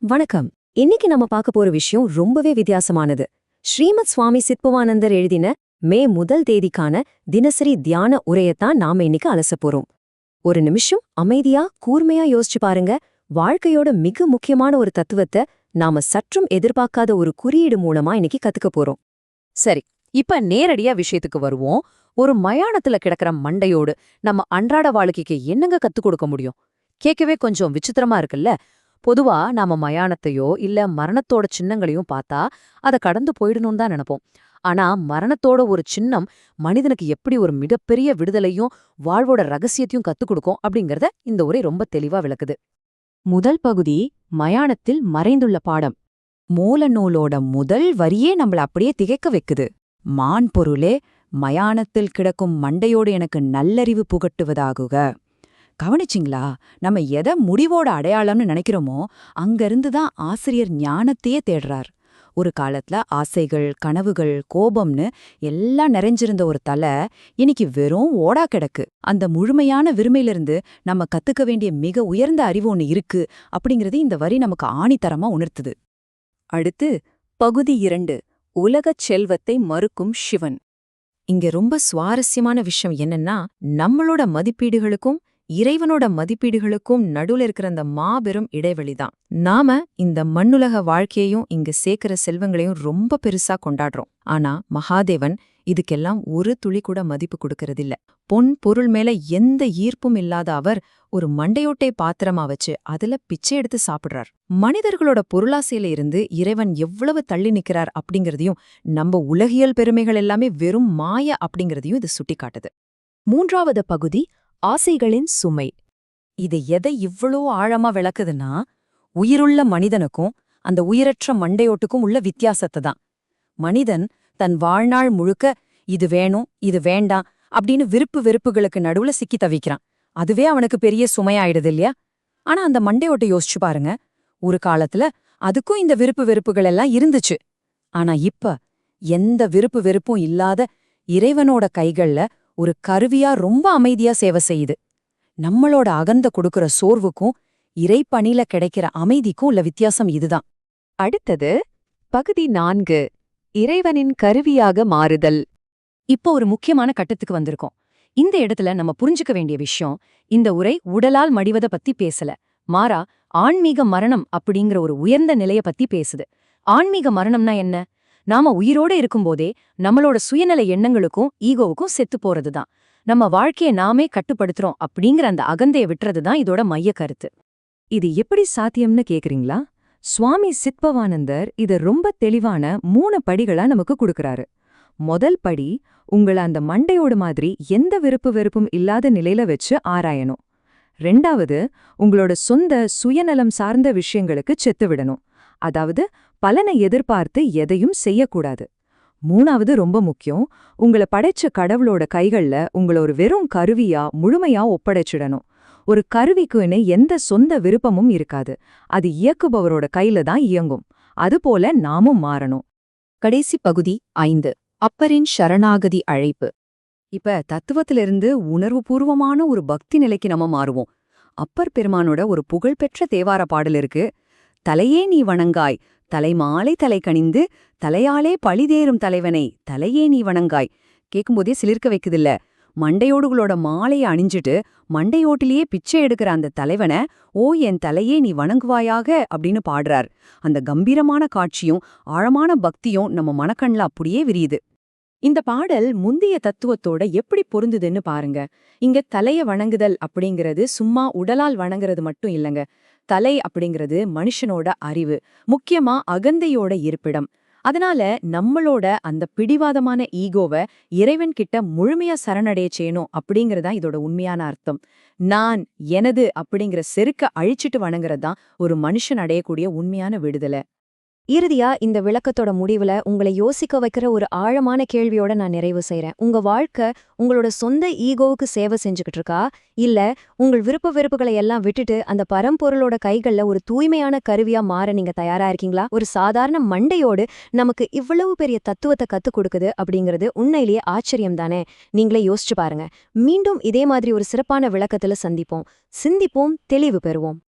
வணக்கம். இன்னைக்கு நம்ம பார்க்க போற விஷயம் ரொம்பவே வித்தியாசமானது. ஸ்ரீமத் சுவாமி சித்பவானந்தர் எழுதின மே 1 தினசரி தியான உரையத்தான் நாம இன்னைக்கு அலசப் போறோம். ஒரு நிமிஷம் அமைதியா கூர்மையா யோசிச்சு பாருங்க. வாழ்க்கையோட மிக முக்கியமான ஒரு தத்துவத்தை நாம சற்றும் எதிர்பார்க்காத ஒரு குறியீடு மூலமா இன்னைக்கு கத்துக்க போறோம். சரி, இப்ப நேரடியா விஷயத்துக்கு வருவோம். ஒரு மயானத்துல கிடக்கிற மண்டையோடு நம்ம அன்றாட வாழ்க்கைக்கு என்னங்க கத்துக் கொடுக்க முடியும்? கேட்கவே கொஞ்சம் விசித்திரமா இருக்குல்ல. பொதுவா நாம மயானத்தையோ இல்ல மரணத்தோட சின்னங்களையும் பார்த்தா அதை கடந்து போயிடணும்னு தான் நினைப்போம். ஆனா மரணத்தோட ஒரு சின்னம் மனிதனுக்கு எப்படி ஒரு மிகப்பெரிய விடுதலையும் வாழ்வோட ரகசியத்தையும் கத்துக் கொடுக்கும் அப்படிங்கறத இந்த உரை ரொம்ப தெளிவா விளக்குது. முதல் பகுதி மயானத்தில் மறைந்துள்ள பாடம். மூல நூலோட முதல் வரியே நம்மள அப்படியே திகைக்க வைக்குது. மான் பொருளே, மயானத்தில் கிடக்கும் மண்டையோடு எனக்கு நல்லறிவு புகட்டுவதாகுக. கவனிச்சிங்களா? நம்ம எதை முடிவோட அடையாளம்னு நினைக்கிறோமோ அங்கிருந்து தான் ஆசிரியர் ஞானத்தையே தேடுறார். ஒரு காலத்துல ஆசைகள், கனவுகள், கோபம்னு எல்லாம் நிறைஞ்சிருந்த ஒரு தலை இன்னைக்கு வெறும் ஓடா கிடக்கு. அந்த முழுமையான வெறுமையிலிருந்து நம்ம கத்துக்க வேண்டிய மிக உயர்ந்த அறிவு ஒன்று இருக்கு அப்படிங்கிறது இந்த வரி நமக்கு ஆணித்தரமா உணர்த்துது. அடுத்து பகுதி 2, உலகச் செல்வத்தை மறுக்கும் சிவன். இங்க ரொம்ப சுவாரஸ்யமான விஷயம் என்னன்னா, நம்மளோட மதிப்பீடுகளுக்கும் இறைவனோட மதிப்பீடுகளுக்கும் நடுவுல இருக்கிற அந்த மாபெரும் இடைவெளிதான். நாம இந்த மண்ணுலக வாழ்க்கையையும் இங்க சேர்க்கிற செல்வங்களையும் ரொம்ப பெருசா கொண்டாடுறோம். ஆனா மகாதேவன் இதுக்கெல்லாம் ஒரு துளி கூட மதிப்பு கொடுக்கறதில்ல. பொன் பொருள் மேல எந்த ஈர்ப்பும் இல்லாத அவர் ஒரு மண்டையோட்டை பாத்திரமா வச்சு அதுல பிச்சை எடுத்து சாப்பிடுறார். மனிதர்களோட பொருளாசையில இருந்து இறைவன் எவ்வளவு தள்ளி நிக்கிறார் அப்படிங்கறதையும், நம்ம உலகியல் பெருமைகள் எல்லாமே வெறும் மாய அப்படிங்கறதையும் இது சுட்டிக்காட்டுது. 3வது பகுதி ஆசைகளின் சுமை. இது எதை இவ்வளோ ஆழமா விளக்குதுன்னா, உயிருள்ள மனிதனுக்கும் அந்த உயிரற்ற மண்டையோட்டுக்கும் உள்ள வித்தியாசத்தை தான். மனிதன் தன் வாழ்நாள் முழுக்க இது வேணும், இது வேண்டாம் அப்படின்னு விருப்பு வெறுப்புகளுக்கு நடுவுல சிக்கி தவிக்கிறான். அதுவே அவனுக்கு பெரிய சுமையாயிடுது இல்லையா? ஆனா அந்த மண்டையோட்டை யோசிச்சு பாருங்க. ஒரு காலத்துல அதுக்கும் இந்த விருப்பு வெறுப்புகள் எல்லாம் இருந்துச்சு. ஆனா இப்ப எந்த விருப்பு வெறுப்பும் இல்லாத இறைவனோட கைகள்ல ஒரு கருவியா ரொம்ப அமைதியா சேவை செய்யுது. நம்மளோட அகந்த கொடுக்கிற சோர்வுக்கும் இறைப்பணியில கிடைக்கிற அமைதிக்கும் உள்ள வித்தியாசம் இதுதான். அடுத்தது பகுதி 4, இறைவனின் கருவியாக மாறுதல். இப்போ ஒரு முக்கியமான கட்டத்துக்கு வந்திருக்கோம். இந்த இடத்துல நம்ம புரிஞ்சுக்க வேண்டிய விஷயம், இந்த உரை உடலால் மடிவத பத்தி பேசல. மாறா ஆன்மீக மரணம் அப்படிங்கிற ஒரு உயர்ந்த நிலைய பத்தி பேசுது. ஆன்மீக மரணம்னா என்ன? நாம உயிரோட இருக்கும்போதே நம்மளோட சுயநல எண்ணங்களுக்கும் ஈகோவுக்கும் செத்து போறதுதான். நம்ம வாழ்க்கையை நாமே கட்டுப்படுத்துறோம் அப்படிங்கிற அந்த அகந்தைய விட்டுறதுதான் இதோட மைய கருத்து. இது எப்படி சாத்தியம்னு கேக்குறீங்களா? சுவாமி சித்பவானந்தர் இத ரொம்ப தெளிவான 3 படிகளா நமக்கு கொடுக்கறாரு. முதல் படி, உங்களை அந்த மண்டையோடு மாதிரி எந்த விருப்பு வெறுப்பும் இல்லாத நிலையில வச்சு ஆராயணும். 2வது, உங்களோட சொந்த சுயநலம் சார்ந்த விஷயங்களுக்கு செத்து விடணும். அதாவது பலனை எதிர்பார்த்து எதையும் செய்யக்கூடாது. 3வது ரொம்ப முக்கியம், உங்களை படைச்ச கடவுளோட கைகள்ல உங்களை ஒரு வெறும் கருவியா முழுமையா ஒப்படைச்சிடணும். ஒரு கருவிக்குன்னு எந்த சொந்த விருப்பமும் இருக்காது. அது இயக்குபவரோட கையில தான் இயங்கும். அதுபோல நாமும் மாறணும். கடைசி பகுதி 5, அப்பரின் சரணாகதி அழைப்பு. இப்ப தத்துவத்திலிருந்து உணர்வுபூர்வமான ஒரு பக்தி நிலைக்கு நம்ம மாறுவோம். அப்பர் பெருமானோட ஒரு புகழ்பெற்ற தேவார பாடல் இருக்கு. தலையே நீ வணங்காய், தலைமாலை தலை கணிந்து, தலையாலே பழிதேறும் தலைவனை தலையே நீ வணங்காய். கேட்கும்போதே சிலிர்க்க வைக்குதில்ல. மண்டையோடுகளோட மாலையை அணிஞ்சிட்டு மண்டையோட்டிலேயே பிச்சை எடுக்கிற அந்த தலைவனை ஓ என் தலையே நீ வணங்குவாயாக அப்படின்னு பாடுறார். அந்த கம்பீரமான காட்சியும் ஆழமான பக்தியும் நம்ம மனக்கண்ல அப்படியே விரியுது. இந்த பாடல் முந்திய தத்துவத்தோட எப்படி பொருந்துதுன்னு பாருங்க. இங்க தலைய வணங்குதல் அப்படிங்கிறது சும்மா உடலால் வணங்குறது மட்டும் இல்லங்க. தலை அப்படிங்கிறது மனுஷனோட அறிவு, முக்கியமா அகந்தையோட இருப்பிடம். அதனால நம்மளோட அந்த பிடிவாதமான ஈகோவை இறைவன் கிட்ட முழுமையா சரணடைய செய்யணும் அப்படிங்கறதா இதோட உண்மையான அர்த்தம். நான், எனது அப்படிங்கிற செருக்க அழிச்சிட்டு வணங்குறதுதான் ஒரு மனுஷன் அடையக்கூடிய உண்மையான விடுதலை. இறுதியா இந்த விளக்கத்தோட முடிவுல உங்களை யோசிக்க வைக்கிற ஒரு ஆழமான கேள்வியோட நான் நிறைவு செய்றேன். உங்க வாழ்க்கை உங்களோட சொந்த ஈகோவுக்கு சேவை செஞ்சுக்கிட்டு இருக்கா? இல்ல உங்கள் விருப்ப வெறுப்புகளை எல்லாம் விட்டுட்டு அந்த பரம்பொருளோட கைகள்ல ஒரு தூய்மையான கருவியா மாற நீங்க தயாரா இருக்கீங்களா? ஒரு சாதாரண மண்டையோடு நமக்கு இவ்வளவு பெரிய தத்துவத்தை கத்துக் கொடுக்குது அப்படிங்கிறது உண்மையிலேயே ஆச்சரியம் தானே? நீங்களே யோசிச்சு பாருங்க. மீண்டும் இதே மாதிரி ஒரு சிறப்பான விளக்கத்துல சந்திப்போம். சிந்திப்போம், தெளிவு பெறுவோம்.